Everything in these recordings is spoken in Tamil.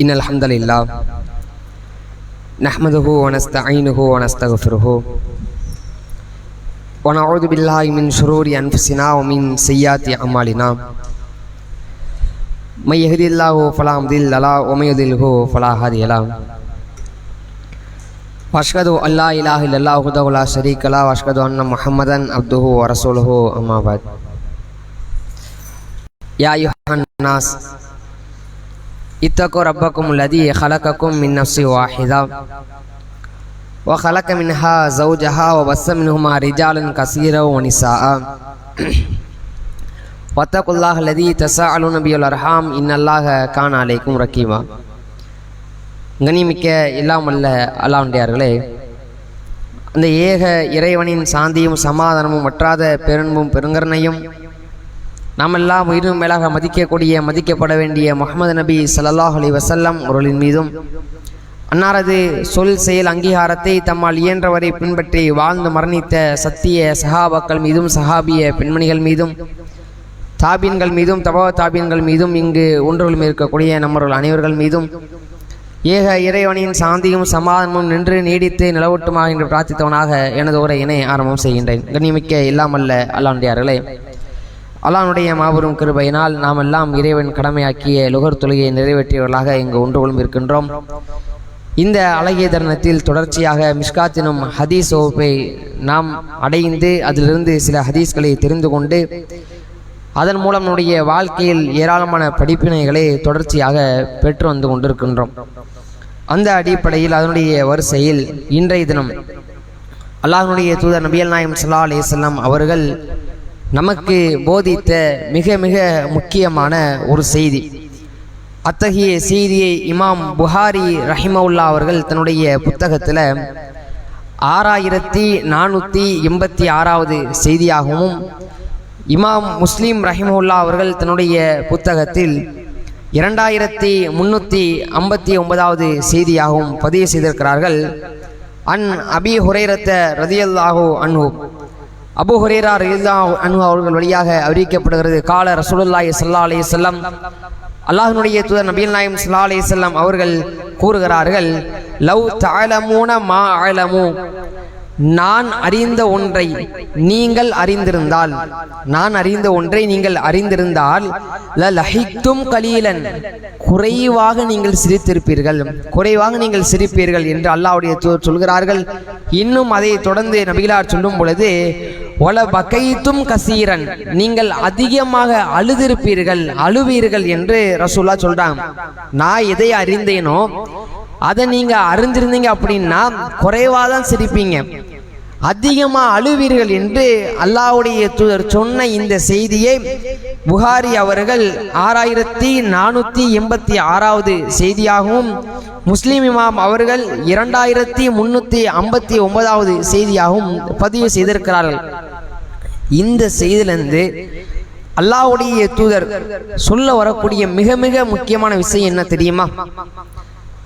இன்னல் ஹம்தலில்லாஹ் நஹ்மதுஹு வ நஸ்தஈனுஹு வ நஸ்தக்ஃபிருஹு வ நஊது பில்லாஹி மின் ஷுரூரி அன்ஃபுஸினா வ மின் ஸய்யிஆத்தி அமாலினா மை யஹ்தில்லாஹு ஃபலா முதில்ல லஹு வ மை யுத்லில்ஹு ஃபலா ஹாதிய லஹு வ அஷ்ஹது அல்லா இலாஹா இல்லல்லாஹு வஹ்தஹு லா ஷரீக லஹு வ அஷ்ஹது அன்ன முஹம்மதன் அப்துஹு வ ரசூலுஹு அம்மா பஅத். யா அய்யுஹன் நாஸ் இத்தகு ரப்பக்கும் அல்லதி خلقكم من نفس واحدة وخلق منها زوجها وبث منهما رجالا كثيرا ونساء واتقوا الله الذي تساءلون به والأرحام إن الله كان عليكم رقيبا. கண்ணியமிக்க எல்லாம் வல்ல அல்லாஹ்வுடையார்களே, அந்த ஏக இறைவனின் சாந்தியும் சமாதானமும் வற்றாத பேரன்பும் பெருங்கருணையும் நாம் எல்லாம் உயிரும் மேலாக மதிக்கப்பட வேண்டிய முஹம்மது நபி ஸல்லல்லாஹு அலைஹி வஸல்லம் அவர்களின் மீதும், அன்னாரது சொல் செயல் அங்கீகாரத்தை தம்மால் இயன்றவரை பின்பற்றி வாழ்ந்து மரணித்த சத்திய சஹாபாக்கள் மீதும், சஹாபிய பெண்மணிகள் மீதும், தாபீன்கள் மீதும், தபா தாபீன்கள் மீதும், இங்கு ஒன்றுகளும் இருக்கக்கூடிய நம்மர்கள் அனைவர்கள் மீதும் ஏக இறைவனின் சாந்தியும் சமாதானமும் நின்று நீடித்து நிலவட்டுமாக என்று பிரார்த்தித்தவனாக எனது உரையினை ஆரம்பம் செய்கின்றேன். கண்ணியமிக்க எல்லாம் அல்ல அல்லாஹ்வுடையார்களே, அல்லாஹ்வுடைய மாபெரும் கிருபையினால் நாம் எல்லாம் இறைவன் கடமையாக்கிய லுகர் தொழுகையை நிறைவேற்றியவர்களாக இங்கு ஒன்று கொள்ளும் இருக்கின்றோம். இந்த அழகிய தருணத்தில் தொடர்ச்சியாக மிஷ்காத்தினும் ஹதீஸ் வகுப்பை நாம் அடைந்து அதிலிருந்து சில ஹதீஸ்களை தெரிந்து கொண்டு அதன் மூலம் நம்முடைய வாழ்க்கையில் ஏராளமான படிப்பினைகளை தொடர்ச்சியாக பெற்று வந்து கொண்டிருக்கின்றோம். அந்த அடிப்படையில் அதனுடைய வரிசையில் இன்றைய தினம் அல்லாஹ்வுடைய தூதர் நபிகள் நாயகம் ஸல்லல்லாஹு அலைஹி வஸல்லம் அவர்கள் நமக்கு போதித்த மிக மிக முக்கியமான ஒரு செய்தி. அத்தகைய செய்தியை இமாம் புகாரி ரஹிமவுல்லா அவர்கள் தன்னுடைய புத்தகத்தில் 6486வது செய்தியாகவும், இமாம் முஸ்லிம் ரஹிமவுல்லா அவர்கள் தன்னுடைய புத்தகத்தில் 2359வது செய்தியாகவும் பதிவு செய்திருக்கிறார்கள். அன் அபி ஹுரைரத்த ரதியல்லாஹு அன்ஹு, அபூ ஹுரைரா ரலியல்லாஹு அன்ஹு அவர்கள் வழியாக அறிவிக்கப்படுகிறது. கால ரசூலுல்லாஹி ஸல்லல்லாஹு அலைஹி வஸல்லம், அல்லாஹ்வுடைய தூதர் நபிகள் நாயகம் ஸல்லல்லாஹு அலைஹி வஸல்லம் அவர்கள் கூறுகிறார்கள், லவ் தஅலமூன மா அலமு, நான் அறிந்த ஒன்றை நீங்கள் அறிந்திருந்தால், நான் அறிந்த ஒன்றை நீங்கள் அறிந்திருந்தால், லஹிக்தும் கலீலன், குறைவாக நீங்கள் சிரித்திருப்பீர்கள், குறைவாக நீங்கள் சிரிப்பீர்கள் என்று அல்லாஹ்வுடைய தூதர் சொல்கிறார்கள். இன்னும் அதை தொடர்ந்து நபிகளார் சொல்லும் பொழுது, ஒல பகைத்தும் கசீரன், நீங்கள் அதிகமாக அழுதிருப்பீர்கள், அழுவீர்கள் என்று ரசூலுல்லாஹ் சொல்றாங்க. நான் எதை அறிந்தேனோ அதை நீங்க அறிஞ்சிருந்தீங்க அப்படின்னா குறைவாதான் சிரிப்பீங்க, அதிகமா அழுவீர்கள் என்று அல்லாஹ்வுடைய தூதர் சொன்ன இந்த செய்தியை புகாரி அவர்கள் 6486வது செய்தியாகவும், முஸ்லிம் இமாம் அவர்கள் 2359வது செய்தியாகவும் பதிவு செய்திருக்கிறார்கள். இந்த செய்தியிலிருந்து அல்லாஹ்வுடைய தூதர் சொல்ல வரக்கூடிய மிக மிக முக்கியமான விஷயம் என்ன தெரியுமா?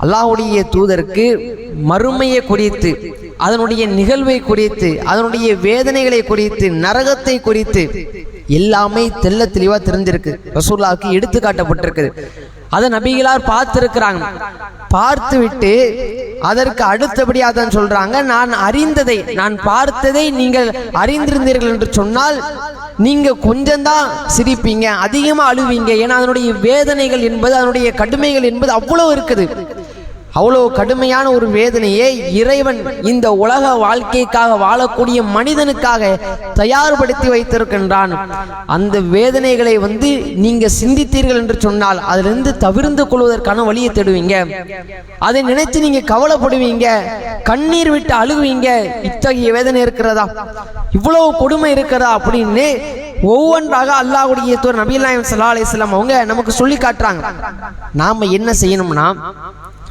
அல்லாஹ்வுடைய தூதருக்கு மறுமையை குறித்து, அதனுடைய நிகழ்வை குறித்து, அதனுடைய வேதனைகளை குறித்து, நரகத்தை குறித்து எல்லாமே தெள்ள தெளிவா தெரிஞ்சிருக்கு. ரசூலுல்லாஹ்வுக்கு எடுத்து காட்டப்பட்டிருக்குது. அதை நபிகளார் பார்த்திருக்கிறாங்க. பார்த்து விட்டு அதற்கு அடுத்தபடியாக தான் சொல்றாங்க, நான் அறிந்ததை, நான் பார்த்ததை நீங்கள் அறிந்திருந்தீர்கள் என்று சொன்னால் நீங்க கொஞ்சம்தான் சிரிப்பீங்க, அதிகமா அழுவீங்க. ஏன்னா அதனுடைய வேதனைகள் என்பது, அதனுடைய கடுமைகள் என்பது அவ்வளவு இருக்குது. அவ்வளவு கடுமையான ஒரு வேதனையை இறைவன் இந்த உலக வாழ்க்கைக்காக வாழக்கூடிய மனிதனுக்காக தயார்படுத்தி வைத்திருக்கின்றான். அந்த வேதனைகளை நீங்க சிந்தித்தீர்கள் என்று சொன்னால் அதிலிருந்து தவிர்ந்து கொள்வதற்கான வழியை தேடுவீங்க. அதை நினைச்சு நீங்க கவலைப்படுவீங்க, கண்ணீர் விட்டு அழுவீங்க. இத்தகைய வேதனை இருக்கிறதா, இவ்வளவு கொடுமை இருக்கிறதா அப்படின்னு ஒவ்வொன்றாக அல்லாஹ்வுடைய தூதர் நபிகள் நாயகம் ஸல்லல்லாஹு அலைஹி வஸல்லம் அவங்க நமக்கு சொல்லி காட்டுறாங்க. நாம என்ன செய்யணும்னா,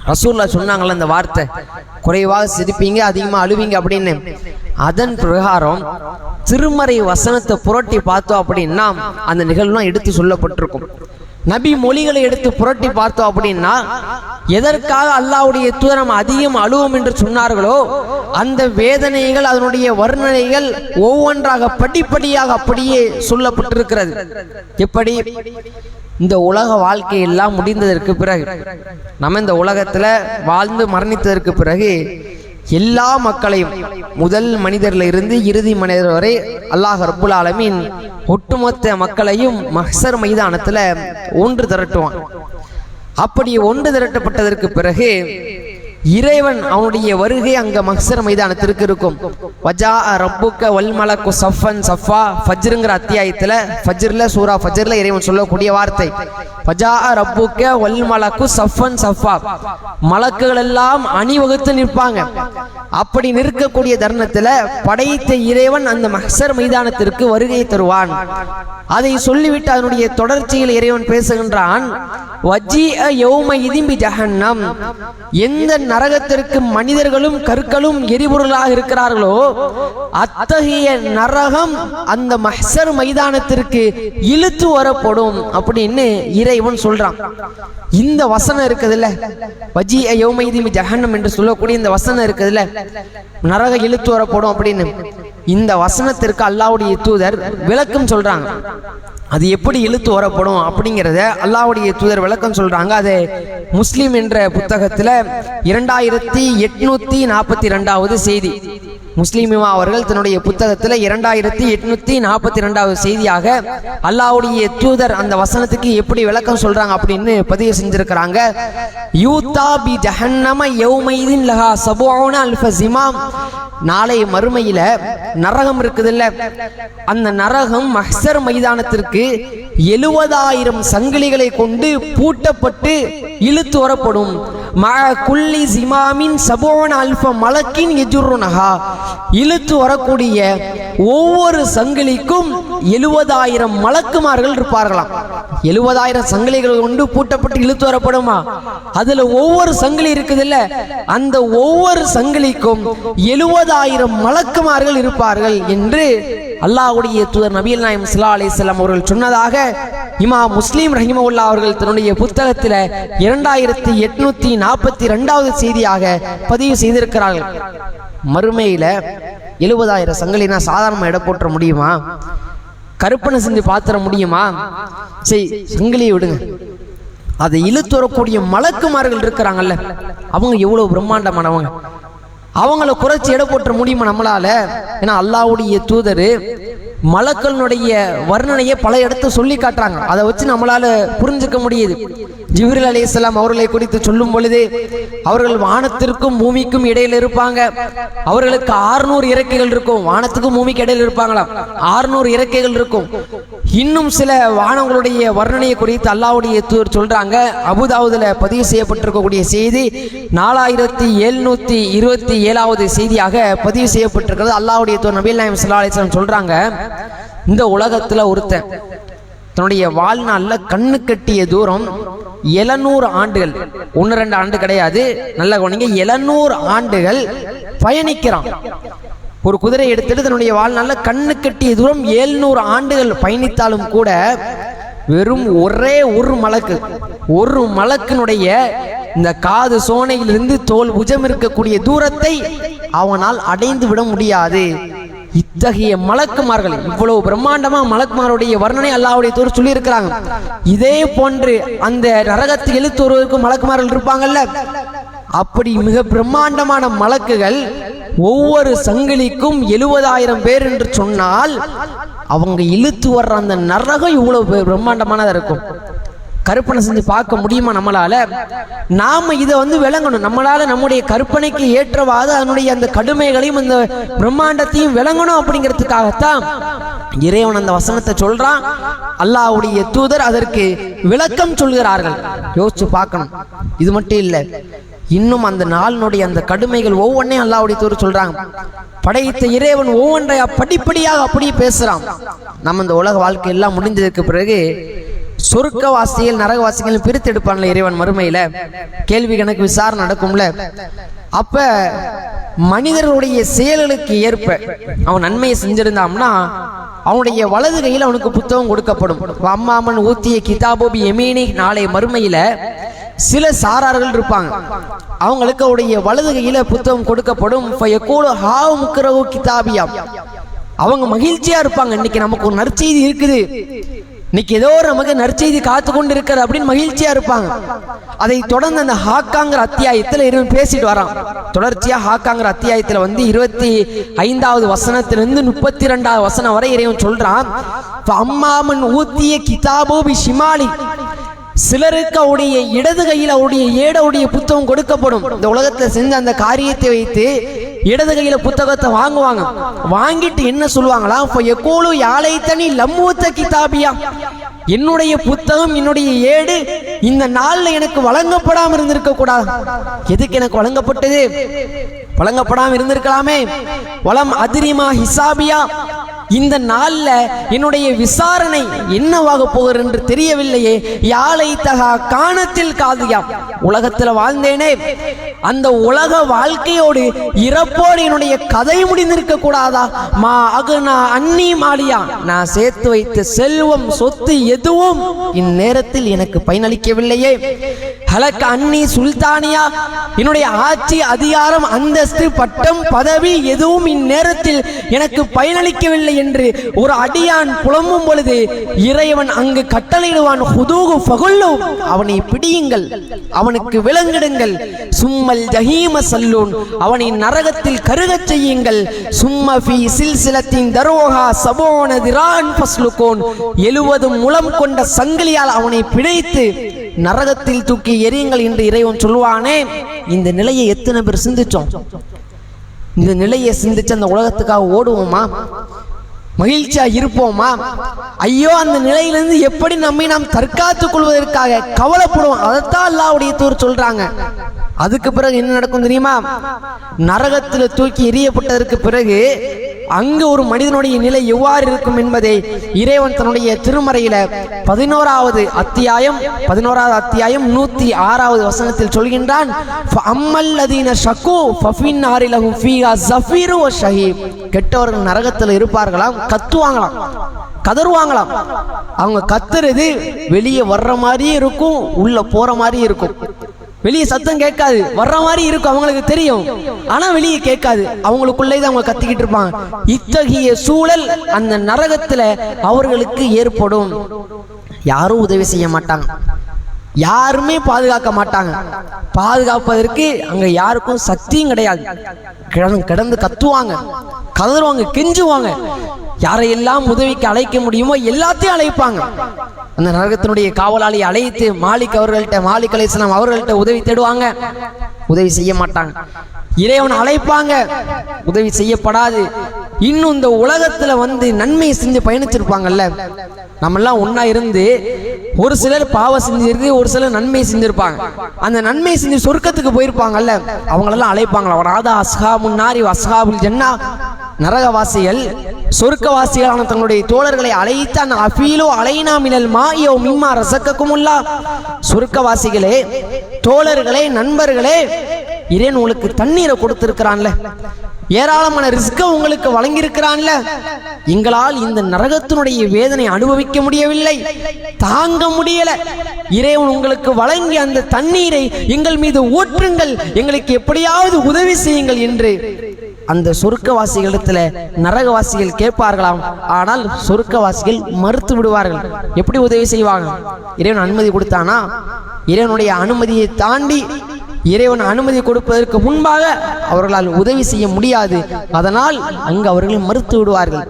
ரசூலுல்லாஹ் சொன்னாங்கல்ல அந்த வார்த்தை, குறைவாக சிரிப்பீங்க, அதிகமா அழுவீங்க அப்படின்னு, அதன் பிரகாரம் திருமறை வசனத்தை புரட்டி பார்த்தோம் அப்படின்னா அந்த நிகழ்வுலாம் எடுத்து சொல்லப்பட்டிருக்கும். நபி மொழிகளை எடுத்து புரட்டி பார்த்தோம் அப்படின்னா எதற்காக அல்லாஹ்வுடைய தூதர் நாம் அதிகம் அழுவோம் என்று சொன்னார்களோ அந்த வேதனைகள் அதனுடைய வர்ணனைகள் ஒவ்வொன்றாக படிப்படியாக அப்படியே சொல்லப்பட்டிருக்கிறது. எப்படி? இந்த உலக வாழ்க்கை எல்லாம் முடிந்ததற்கு பிறகு, நம்ம இந்த உலகத்துல வாழ்ந்து மரணித்ததற்கு பிறகு எல்லா மக்களையும் முதல் மனிதர்ல இருந்து இறுதி மனிதர் வரை அல்லாஹ் ரப்புல் ஆலமீன் ஒட்டுமொத்த மக்களையும் மஹ்சர் மைதானத்துல ஒன்று திரட்டுவான். அப்படி ஒன்று திரட்டப்பட்டதற்கு பிறகு இறைவன் அவனுடைய வருகை அங்க மஹ்சர் மைதானத்திற்கு இருக்கும். வஜா ரப்புக்க வல் மலக்கு சஃபன் சஃபா, ஃபஜ்ருங்கிற அத்தியாயத்துல ஃபஜ்ர்ல சூரா ஃபஜ்ர்ல இறைவன் சொல்லக்கூடிய வார்த்தை வஜா ரப்புக்க வல் மலக்கு சஃபன் சஃபா, மலக்குகள் எல்லாம் அணிவகுத்து நிற்பாங்க. அப்படி நிற்கக்கூடிய தருணத்துல படைத்த இறைவன் அந்த மஹ்சர் மைதானத்திற்கு வருகை தருவான். அதை சொல்லிவிட்டு அதனுடைய தொடர்ச்சியில் இறைவன் பேசுகின்றான், வஜீஅ யௌமஇதின் பிஜஹன்னம், எந்த நரகத்திற்கு மனிதர்களும் கற்களும் எரிபொருளாக இருக்கிறார்களோ அத்தகைய நரகம் அந்த மஹ்சர் மைதானத்திற்கு இழுத்து வரப்படும் அப்படின்னு இறைவன் சொல்றான். இந்த வசனம் இருக்குதுல்ல, வஜீஅ யௌமஇதின் பிஜஹன்னம் என்று சொல்லக்கூடிய இந்த வசனம் இருக்குதுல்ல, நரகம் இழுத்து வரப்படும் அப்படின்னு, இந்த வசனத்திற்கு அல்லாஹ்வுடைய தூதர் விளக்கம் சொல்றாங்க. அது எப்படி இழுத்து வரப்படும் அப்படிங்கிறத அல்லாஹ்வுடைய தூதர் விளக்கம் சொல்றாங்க. அது முஸ்லிம் என்ற புத்தகத்துல 2842வது செய்தி. முஸ்லிம் அவர்கள் தன்னுடைய புத்தகத்துல 2842வது செய்தியாக அல்லாஹ்வுடைய தூதர் அந்த வசனத்துக்கு எப்படி விளக்கம் சொல்றாங்க அப்படின்னு பதிவு செஞ்சிருக்கிறாங்க. யூதா பி ஜஹன்னம யௌமைதின் லஹா சபூன அல்ஃப ஜிமாம், நாளை மறுமையில நரகம் இருக்குதுல்ல, அந்த நரகம் மஹ்சர் மைதானத்திற்கு 70,000 சங்கிலிகளை கொண்டு பூட்டப்பட்டு இழுத்து வரப்படும். குல்லி ஜிமாமின் சபூன அல்ஃப மலக்கின் யஜுர்ருனஹா, இழுத்து வரக்கூடிய ஒவ்வொரு சங்கிலிக்கும் 70,000 மலக்குமார்கள் இருப்பார்களாம். 70,000 சங்கிலிகள் கொண்டு பூட்டப்பட்டு இழுத்து வரப்படுமா? அதுல ஒவ்வொரு சங்கிலி இருக்குதுல்ல, அந்த ஒவ்வொரு சங்கிலிக்கும் 70,000 மலக்குமார்கள் இருப்பார்கள் என்று அல்லாஹ்வுடைய தூதர் நபிகள் நாயகம் ஸல்லல்லாஹு அலைஹி வஸல்லம் அவர்கள் சொன்னதாக இமாம் முஸ்லிம் ரஹிமஹுல்லாஹ் அவர்கள் தன்னுடைய புத்தகத்தில் 2842வது செய்தியாக பதிவு செய்திருக்கிறார்கள். மறுமையில 70,000 சங்கிலினா சாதாரண எடை போற்ற முடியுமா? கற்பனை செஞ்சு பாத்திர முடியுமா? சரி, சங்கிலியை விடுங்க, அதை இழுத்து வரக்கூடிய மலக்குமார்கள் இருக்கிறாங்கல்ல, அவங்க எவ்வளவு பிரம்மாண்டமானவங்க, அவங்கள குறைச்சி எடை போற்ற முடியுமா நம்மளால? ஏன்னா அல்லாஹ்வுடைய தூதர் மலக்களுடைய வர்ணனையை பல இடத்த சொல்லி காட்டுறாங்க. அதை வச்சு நம்மளால புரிஞ்சுக்க முடியுது. ஜிப்ரீல் அலைஹிஸ்ஸலாம் அவர்களை குறித்து சொல்லும் பொழுது அவர்கள் வானத்திற்கும் பூமிக்கும் இடையில் இருப்பாங்க. அவர்களுக்கு 600 இறக்கைகள் இருக்கும். வானத்துக்கும் பூமிக்கு இடையில் இருப்பாங்களாம், 600 இறக்கைகள் இருக்கும். இன்னும் சில வானங்களுடைய வர்ணனையை குறித்து அல்லாஹ்வுடைய தூதர் சொல்றாங்க. அபூதாவுதுல பதிவு செய்யப்பட்டிருக்கக்கூடிய செய்தி 4727வது செய்தியாக பதிவு செய்யப்பட்டிருக்கிறது. அல்லாஹ்வுடைய தூதர் நபிகள் நாயகம் ஸல்லல்லாஹு அலைஹி வஸல்லம் சொல்றாங்க, இந்த உலகத்துல ஒருத்தன் தன்னுடைய வாழ்நாள்ல கண்ணு கட்டிய தூரம் 700 ஆண்டுகள், 1-2 ஆண்டு கிடையாது, நல்ல கவனிங்க, 700 ஆண்டுகள் பயணிக்கிறான். ஒரு குதிரை எடுத்துட்டு தன்னுடைய வாழ்நாள்ல கண்ணு கட்டிய தூரம் 700 ஆண்டுகள் பயணித்தாலும் கூட வெறும் ஒரே ஒரு மலக்கினுடைய இந்த காது சோனையிலிருந்து தோல் புஜம் இருக்கக்கூடிய தூரத்தை அவனால் அடைந்து விட முடியாது. இத்தகைய மலக்குமார்கள், இவ்வளவு பிரம்மாண்டமா மலக்குமாருடைய வர்ணனை அல்லாஹ்வுடைய தூதர் சொல்லி இருக்கிறாங்க. இதே போன்று அந்த நரகத்தை இழுத்து வருவதற்கு மலக்குமார்கள் இருப்பாங்கல்ல, அப்படி மிக பிரம்மாண்டமான மலக்குகள் ஒவ்வொரு சங்கிலிக்கும் 70,000 பேர் என்று சொன்னால் அவங்க இழுத்து வர்ற அந்த நரகம் இவ்வளவு பிரம்மாண்டமானதா இருக்கும். கற்பனை செஞ்சு பார்க்க முடியுமா நம்மளால? நாம இதை விளங்கணும். நம்மளால நம்முடைய கற்பனைக்கு ஏற்றவாறு அதனுடைய அந்த கடுமைகளையும் அந்த பிரம்மாண்டத்தையும் விளங்கணும். அப்படிங்கிறதுக்காகத்தான் இறைவன் அந்த வசனத்தை சொல்றான். அல்லாஹ்வுடைய தூதர் அதற்கு விளக்கம் சொல்கிறார்கள். யோசிச்சு பார்க்கணும். இது மட்டும் இல்லை, இன்னும் அந்த நாளினுடைய அந்த கடுமைகள் ஒவ்வொன்றையும் அல்லாஹ்வுடைய தூதர் சொல்றாங்க. படைத்த இறைவன் ஒவ்வொன்றையா படிப்படியாக அப்படியே பேசுறான். நம்ம இந்த உலக வாழ்க்கை எல்லாம் முடிஞ்சதுக்கு பிறகு சொர்க்கவாசிகள் நரகவாசிகள் பிரித்து எடுப்பான்ல இறைவன். மறுமையில கேள்வி கணக்கு விசாரணை நடக்கும்ல, அப்ப மனிதர்களுடைய செயல்களுக்கு ஏற்ப அவன் நன்மையை செஞ்சிருந்தான்னா அவனுடைய வலது கையில் அவனுக்கு புத்தகம் கொடுக்கப்படும். அம்மாமன் ஊத்திய கிதாபோபி எமீனி, நாளை மறுமையில சில சாரார்கள் இருப்பாங்க, அவங்களுக்கு அவருடைய வலது கையில புத்தகம் கொடுக்கப்படும். அவங்க மகிழ்ச்சியா இருப்பாங்க, இன்னைக்கு நமக்கு ஒரு நற்செய்தி இருக்குது, இன்னைக்கு ஏதோ நமக்கு நற்செய்தி காத்து கொண்டு இருக்கிறது அப்படின்னு மகிழ்ச்சியா இருப்பாங்க. அதை தொடர்ந்து அந்த ஹாக்காங்கிற அத்தியாயத்துல இறைவன் பேசிட்டு வரான். தொடர்ச்சியா ஹாக்காங்கிற அத்தியாயத்துல 25வது வசனத்திலிருந்து 32வது வசனம் வரை இறைவன் சொல்றான், அம்மாமன் ஊத்திய கிதாபோபி ஷிமாலி, சிலருக்கு அவருடைய இடது கையில் அவருடைய ஏடவுடைய புத்தகம் கொடுக்கப்படும். இந்த உலகத்துல செஞ்ச அந்த காரியத்தை வைத்து இடது கையில புத்தகத்தை வாங்குவாங்க. வாங்கிட்டு என்ன சொல்லுவாங்களா, கிதாபியா, என்னுடைய புத்தகம் என்னுடைய ஏடு இந்த நாள்ல எனக்கு வழங்கப்படாம இருந்திருக்க கூடாது. எதுக்கு எனக்கு வழங்கப்பட்டது? வழங்கப்படாம இருந்திருக்கலாமே. வலம் அதிரிமா ஹிசாபியா, இந்த நாள்ல என்னுடைய விசாரணை என்னவாக போகிறது என்று தெரியவில்லையே. யாழை தகா காணத்தில் காதியா, உலகத்துல வாழ்ந்தேனே, அந்த உலக வாழ்க்கையோடு இறப்போடு என்னுடைய கதை முடிந்திருக்க கூடாதா? மா அகுனா அன்னி மாலியா, நான் சேர்த்து வைத்த செல்வம் சொத்து எதுவும் இந்நேரத்தில் எனக்கு பயனளிக்கவில்லையே. ஹலக்க அன்னி சுல்தானியா, என்னுடைய ஆட்சி அதிகாரம் அந்தஸ்து பட்டம் பதவி எதுவும் இந்நேரத்தில் எனக்கு பயனளிக்கவில்லை என்று ஒரு அடியான் புலம்பும் பொழுது இறைவன் அங்கு கட்டளையிடுவான், ஹுதூகு ஃபகுல்லு, அவனை பிடியுங்கள், அவனுக்கு விலங்கிடுங்கள், சும்மல் ஜஹீம சல்லூன், அவனை நரகத்தில் கருகச் செய்யுங்கள், சும்ம ஃபீ சில்சிலத்தின் தரோஹா சபோன திரான் ஃபஸ்லுகோன், 70 முழம் கொண்ட சங்கிலியால் அவனை பிடித்து நரகத்தில் தூக்கி எரியுங்கள் என்று இறைவன் சொல்வானே. இந்த நிலையை எத்தனை பேர் சிந்திச்சோம்? இந்த நிலையை சிந்திச்சு அந்த உலகத்துக்காக ஓடுவோமா? மகிழ்ச்சியா இருப்போமா? ஐயோ, அந்த நிலையிலிருந்து எப்படி நம்மை நாம் தற்காத்துக் கொள்வதற்காக கவலைப்படுவோம். அதைத்தான் அல்லாஹ்வுடைய தூதர் சொல்றாங்க. அதுக்கு பிறகு என்ன நடக்கும் தெரியுமா? நரகத்தில் தூக்கி எரியப்பட்டதற்கு பிறகு அங்கு ஒரு மனிதனுடைய நிலை எவ்வாறு இருக்கும் என்பதை இறைவன் தன்னுடைய திருமறையில 11வது அத்தியாயம் 106வது வசனத்தில் சொல்கின்றான். கெட்டவர்கள் நரகத்தில் இருப்பார்களாம், கத்துவாங்களாம், கதறுவாங்களாம். அவங்க கத்துறது வெளியே வர்ற மாதிரியே இருக்கும், உள்ள போற மாதிரியே இருக்கும். வெளியே சத்தம் கேட்காது, வர்ற மாதிரி இருக்கும், அவங்களுக்கு தெரியும், ஆனா வெளியே கேட்காது, அவங்களுக்குள்ளேதான் அவங்க கத்திக்கிட்டு இருப்பாங்க. இத்தகைய சூழல் அந்த நரகத்துல அவர்களுக்கு ஏற்படும். யாரும் உதவி செய்ய மாட்டாங்க, யாருமே பாதுகாக்க மாட்டாங்க. பாதுகாப்பதற்கு அங்க யாருக்கும் சக்தியும் கிடையாது. கிடந்து கத்துவாங்க, கதறுவாங்க, கெஞ்சுவாங்க. யாரையெல்லாம் உதவிக்கு அழைக்க முடியுமோ எல்லாத்தையும் அழைப்பாங்க. அந்த நரகத்தினுடைய காவலாளியை அழைத்து மாலிக் அலைஹிஸ்ஸலாம் அவர்கள்ட்ட உதவி தேடுவாங்க, உதவி செய்ய மாட்டாங்க. இறைவன் அழைப்பாங்க, உதவி செய்யப்படாது. இன்னும் இந்த உலகத்துல நன்மை செஞ்சு பயணிச்சிருப்பாங்கல்ல, நம்ம எல்லாம் ஒன்னா இருந்து ஒரு சிலர் பாவம் செஞ்சிருக்கு, ஒரு சிலர் நன்மை செஞ்சிருப்பாங்க. அந்த நன்மை செஞ்சு சொர்க்கத்துக்கு போயிருப்பாங்கல்ல, அவங்களெல்லாம் அழைப்பாங்களா, ராதா அஸ்ஹாபுன் நாரி அஸ்ஹாபுல் ஜன்னா, நரகவாசிகள் சொர்க்கவாசிகளான தங்களுடைய தோழர்களை அழைத்தான். அஃபீலோ அலைனா மினல் மாயோ மிம்மா ரஸக்ககுமுல்லா, சொர்க்கவாசிகளே, தோழர்களே, நண்பர்களே, இறைவன் உங்களுக்கு தண்ணீரை கொடுத்திருக்கிறான்ல, ஏராளமான ரிஸ்க உங்களுக்கு வழங்கியிருக்கிறான்ல, எங்களால் இந்த நரகத்தினுடைய வேதனை அனுபவிக்க முடியவில்லை, தாங்க முடியல, இறைவன் உங்களுக்கு வழங்கி அந்த தண்ணீரை எங்கள் மீது ஊற்றுங்கள், எங்களுக்கு எப்படியாவது உதவி செய்யுங்கள் என்று அந்த சொர்க்கவாசிகளிடத்துல நரகவாசிகள் கேட்பார்களாம். ஆனால் சொர்க்கவாசிகள் மறுத்து விடுவார்கள். எப்படி உதவி செய்வாங்க? இறைவன் அனுமதி கொடுத்தானா? இறைவனுடைய அனுமதியை தாண்டி இறைவன் அனுமதி கொடுப்பதற்கு முன்பாக அவர்களால் உதவி செய்ய முடியாது. அதனால் அங்கு அவர்கள் மறுத்து விடுவார்கள்.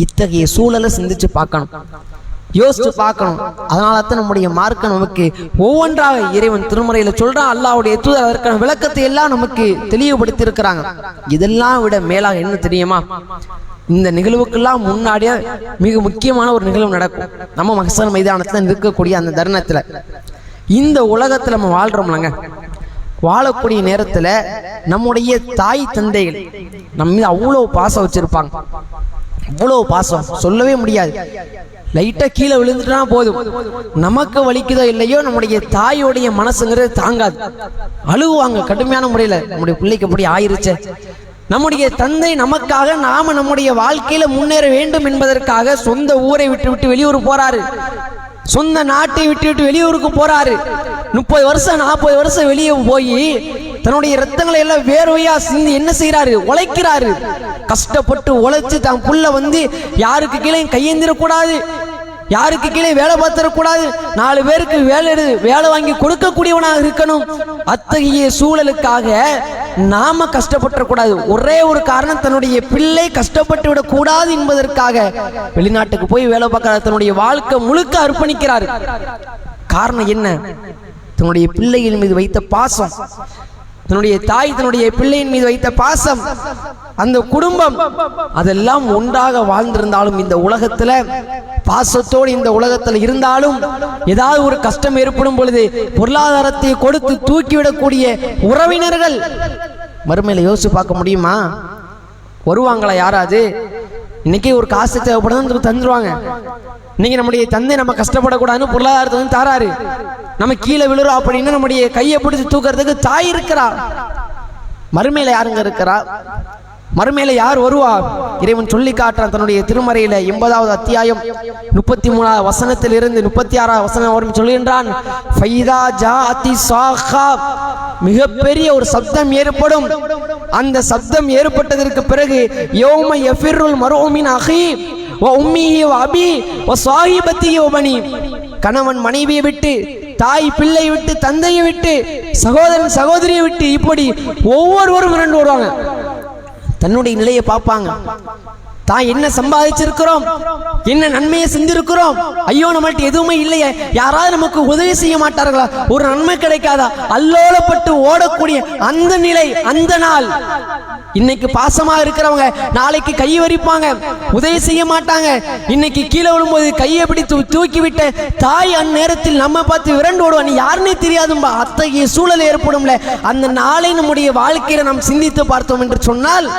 இத்தகைய சூழலை சிந்திச்சு பார்க்கணும், யோசிச்சு பார்க்கணும். அதனால தான் நம்முடைய மார்க்கம் நமக்கு ஒவ்வொன்றாக இறைவன் திருமறையில சொல்றான். அல்லாஹ்வுடைய தூதர் அதற்கான விளக்கத்தை எல்லாம் நமக்கு தெளிவுபடுத்தி இருக்கிறாங்க. இதெல்லாம் விட மேலாக என்ன தெரியுமா? இந்த நிகழ்வுக்கெல்லாம் முன்னாடியே மிக முக்கியமான ஒரு நிகழ்வு நடக்கும். நம்ம மஹ்ஷர் மைதானத்துல இருக்கக்கூடிய அந்த தருணத்துல, இந்த உலகத்துல நம்ம வாழ்றோம்லங்க, வாழக்கூடிய நேரத்துல நம்முடைய தாய் தந்தைகள் நம்ம மீது அவ்வளவு பாசம் வச்சிருப்பாங்க, அவ்வளவு பாசம் சொல்லவே முடியாது. லைட்டா கீழே விழுந்துட்டா போதும், நமக்கு வலிக்குதோ இல்லையோ நம்முடைய தாயோடைய மனசுங்கிறது தாங்காது, அழுகுவாங்க கடுமையான முறையில. நம்முடைய பிள்ளைக்கு அப்படி ஆயிருச்சே, நம்முடைய தந்தை நமக்காக நாம நம்முடைய வாழ்க்கையில முன்னேற வேண்டும் என்பதற்காக சொந்த ஊரை விட்டு வெளியூர் போறாரு, சொந்த நாட்டை விட்டு வெளியூருக்கு போறாரு. 30 வருஷம் 40 வருஷம் வெளியே போய் தன்னுடைய ரத்தங்களை எல்லாம் வேர்வையா சிந்தி என்ன செய்யறாரு? உழைக்கிறாரு. கஷ்டப்பட்டு உழைச்சு தான் புள்ள யாருக்கு கீழே கையெந்திரக்கூடாது, யாருக்கு கீழே வேலை பார்த்திடக்கூடாது, 4 பேருக்கு வேலை வாங்கி கொடுக்கக்கூடியவனாக இருக்கணும். அத்தகைய சூழலுக்காக நாம கஷ்டப்பட்டுக்கூடாது. ஒரே ஒரு காரணம், தன்னுடைய பிள்ளை கஷ்டப்பட்டு விடக்கூடாது என்பதற்காக வெளிநாட்டுக்கு போய் வேலை பார்க்கிறார். தன்னுடைய வாழ்க்கை முழுக்க அர்ப்பணிக்கிறார். காரணம் என்ன? தன்னுடைய பிள்ளையின் மீது வைத்த பாசம், தன்னுடைய தாய் தன்னுடைய பிள்ளையின் மீது வைத்த பாசம், அந்த குடும்பம் அதெல்லாம் ஒன்றாக வாழ்ந்திருந்தாலும், இந்த உலகத்துல பாசத்தோடு இந்த உலகத்துல இருந்தாலும், ஏதாவது ஒரு கஷ்டம் ஏற்படும் பொழுது பொருளாதாரத்தை கொடுத்து தூக்கிவிடக்கூடிய உறவினர்கள் மறுமையில யோசிச்சு பார்க்க முடியுமா? வருவாங்களா யாராவது? இன்னைக்கு ஒரு காசு தேவைப்படுதுன்னு தந்துருவாங்க. இன்னைக்கு நம்முடைய தந்தை நம்ம கஷ்டப்படக்கூடாதுன்னு பொருளாதாரத்தை தாராரு. நம்ம கீழே விழுறோம் அப்படின்னு நம்முடைய கையை பிடிச்சி தூக்கிறதுக்கு தாய் இருக்கிறா. மறுமையில யாருங்க இருக்கிறா? மறுமையில யார் வருவா? இறைவன் சொல்லி காட்டுறான் தன்னுடைய திருமறையில 80வது அத்தியாயம் 33வது வசனத்திலிருந்து 36வது வசனம் வரும். சொல்கின்றான், மிகப்பெரிய ஒரு சப்தம் ஏற்படும். அந்த சப்தம் ஏற்பட்டதற்கு பிறகு யௌம யஃபிருல் மர்உ மின் அஹீ வ உம்மிஹி வ அபீ வ ஸாஹிபத்திஹி வ பனீ. கணவன் மனைவியை விட்டு, தாய் பிள்ளை விட்டு, தந்தையை விட்டு, சகோதரன் சகோதரியை விட்டு, இப்படி ஒவ்வொருவரும் இரண்டு வருவாங்க. தன்னுடைய நிலையை பார்ப்பாங்க. தான் என்ன சம்பாதிச்சிருக்கிறோம், என்ன நன்மையை செஞ்சிருக்கிறோம், ஐயோ நம்மள்ட்ட எதுவுமே இல்லையே, யாராவது நமக்கு உதவி செய்ய மாட்டார்களா, ஒரு நன்மை கிடைக்காதா, அல்லோலப்பட்டு ஓடக்கூடிய அந்த நிலை, அந்த நாள். இன்னைக்கு பாசமா இருக்கிறவங்க நாளைக்கு கை வரிப்பாங்க, உதவி செய்ய மாட்டாங்க. இன்னைக்கு கீழே விழும்போது கையை பிடித்து தூக்கிவிட்ட தாய் அந்நேரத்தில் நம்ம பார்த்து விரண்டு ஓடுவா, நீ யாருன்னே தெரியாதும்பா. அத்தகைய சூழல் ஏற்படும்ல. அந்த நாளை நம்முடைய வாழ்க்கையில நாம் சிந்தித்து பார்த்தோம் என்று சொன்னால்,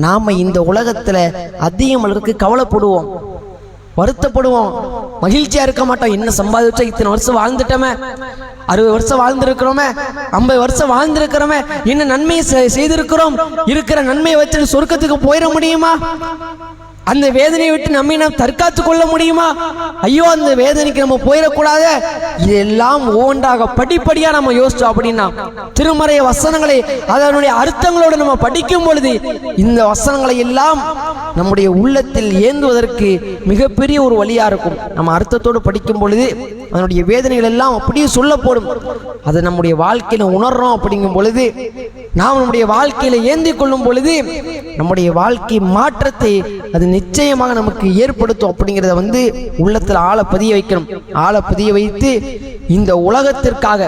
நாம இந்த உலகத்துல அதிகம் அளவுக்கு கவலைப்படுவோம், வருத்தப்படுவோம், மகிழ்ச்சியா இருக்க மாட்டோம். என்ன சம்பாதிச்சா, இத்தனை வருஷம் வாழ்ந்துட்டோமே, 60 வருஷம் வாழ்ந்திருக்கிறோமே, 50 வருஷம் வாழ்ந்திருக்கிறோமே, என்ன நன்மையை செய்திருக்கிறோம், இருக்கிற நன்மையை வச்சு சொர்க்கத்துக்கு போயிட முடியுமா? அந்த வேதனையை விட்டு நம்மை நாம் தற்காத்து கொள்ள முடியுமா? ஐயோ, அந்த வேதனைக்கு நம்ம போயிடக்கூடாது. இதெல்லாம் ஒவ்வொன்றாக படிப்படியா நம்ம யோசிச்சோம் அப்படின்னா, திருமறை வசனங்களை அதனுடைய அர்த்தங்களோடு நம்ம படிக்கும் பொழுது இந்த வசனங்களை எல்லாம் நம்முடைய உள்ளத்தில் ஏந்துவதற்கு மிகப்பெரிய ஒரு வழியா இருக்கும். நம்ம அர்த்தத்தோடு படிக்கும் பொழுது அதனுடைய வேதனைகள் எல்லாம் அப்படியே சொல்லப்படும். அதை நம்முடைய வாழ்க்கையில உணர்றோம். அப்படிங்கும் பொழுது, நாம் நம்முடைய வாழ்க்கையில ஏந்தி கொள்ளும் பொழுது நம்முடைய வாழ்க்கை மாற்றத்தை அது நிச்சயமாக நமக்கு ஏற்படுத்தும். அப்படிங்கிறத உள்ளத்துல ஆழ பதிய வைக்கணும். ஆழ பதிய வைத்து இந்த உலகத்திற்காக,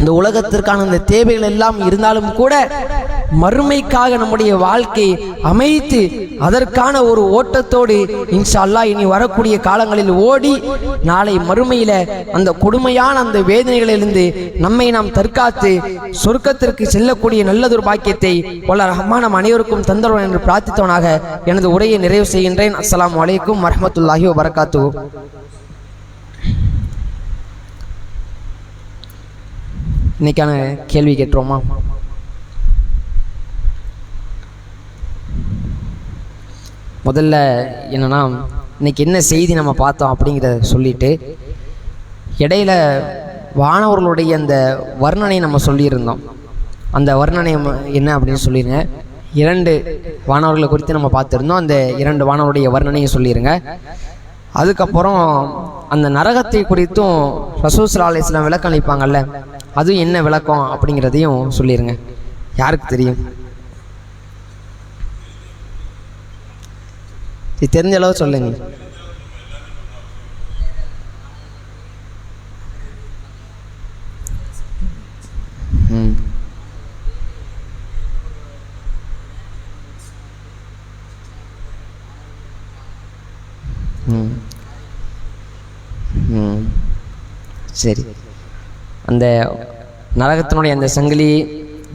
இந்த உலகத்திற்கான இந்த தேவைகள் எல்லாம் இருந்தாலும் கூட மறுமைக்காக நம்முடைய வாழ்க்கை அமைத்து அதற்கான ஒரு ஓட்டத்தோடு இன்ஷா அல்லாஹ் இனி வரக்கூடிய காலங்களில் ஓடி நாளை மறுமையில அந்த கொடுமையான அந்த வேதனைகளிலிருந்து நம்மை நாம் தற்காத்து சொர்க்கத்திற்கு செல்லக்கூடிய நல்லதொரு பாக்கியத்தை வல்ல ரஹ்மான் நம் அனைவருக்கும் தந்தருடன் என்று பிரார்த்தித்தவனாக எனது உரையை நிறைவு செய்கின்றேன். அஸ்ஸலாமு அலைக்கும் வரஹ்மத்துல்லாஹி வபரகாத்துஹு. இன்னைக்கான கேள்வி கேட்டுருவோமா? முதல்ல என்னன்னா, இன்னைக்கு என்ன செய்தி நம்ம பார்த்தோம் அப்படிங்கிறத சொல்லிட்டு, இடையில வானவர்களுடைய அந்த வர்ணனை நம்ம சொல்லியிருந்தோம். அந்த வர்ணனை என்ன அப்படின்னு சொல்லிடுங்க. 2 வானவர்களை குறித்து நம்ம பார்த்துருந்தோம். அந்த 2 வானவருடைய வர்ணனையை சொல்லிடுங்க. அதுக்கப்புறம் அந்த நரகத்தை குறித்தும் ரசூல் ஸல்லல்லாஹு அலைஹி வஸல்லம் விளக்கம் அளிப்பாங்கல்ல, அதுவும் என்ன விளக்கம் அப்படிங்கிறதையும் சொல்லிடுங்க. யாருக்கு தெரியும்? தெரிஞ்ச அளவு சொல்லுங்க. சரி, அந்த நரகத்தினுடைய அந்த சங்கிலி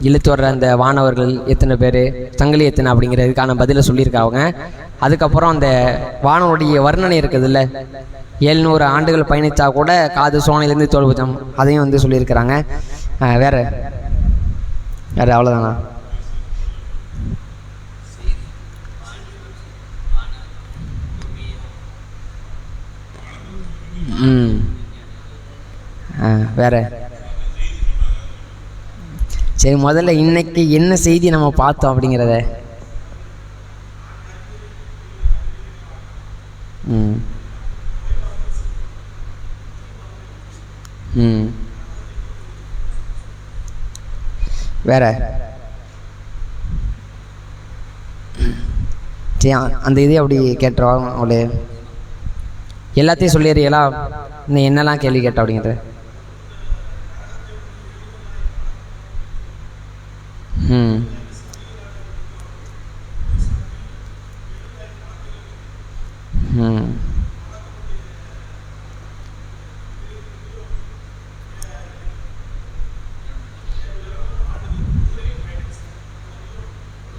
இழுத்து வர்ற அந்த வானவர்கள் எத்தனை பேர், சங்கிலி எத்தனை அப்படிங்கிறதுக்கான பதிலை சொல்லியிருக்காங்க. அதுக்கப்புறம் அந்த வானவருடைய வர்ணனை இருக்குதுல்ல, 700 ஆண்டுகள் பயணித்தா கூட காது சோனையிலேருந்து தோல் புஜம், அதையும் சொல்லியிருக்கிறாங்க. வேற அவ்வளோதானா? ம். வேற சரி, முதல்ல இன்னைக்கு என்ன செய்தி நம்ம பார்த்தோம் அப்படிங்கிறத. ம் ம் வேற சரி, அந்த இதே அப்படி கேட்டுருவாங்க அவளே. எல்லாத்தையும் சொல்லிடுறீங்களா? நீ என்னெல்லாம் கேள்வி கேட்ட அப்படிங்கிறது. ம் ம்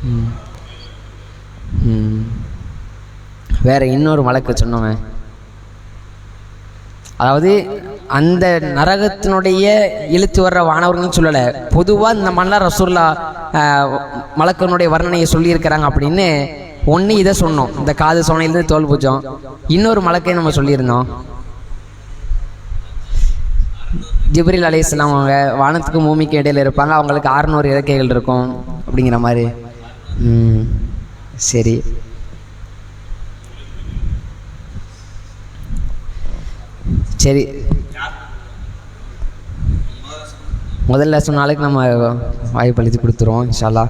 ம் ம் வேற இன்னொரு மலக்கு சொன்னோமே, அதாவது அந்த நரகத்தினுடைய இழுத்து வர்ற வானவர்கள்னு சொல்லலை, பொதுவாக இந்த மன்னர் ரசூல்லா மலக்கனுடைய வர்ணனையை சொல்லியிருக்கிறாங்க அப்படின்னு. ஒன்று இதை சொன்னோம், இந்த காது சோனையிலேருந்து தோல் பூஜம். இன்னொரு மலக்கை நம்ம சொல்லியிருந்தோம், ஜிப்ரீல் அலைஹிஸ்ஸலாம். அவங்க வானத்துக்கு பூமிக்கு இடையில இருப்பாங்க, அவங்களுக்கு 600 இறக்கைகள் இருக்கும் அப்படிங்கிற மாதிரி. சரி, சரி, முதல்ல சொன்ன நாளுக்கு நம்ம வாய்ப்பளித்து கொடுத்துருவோம் இன்ஷா அல்லாஹ்.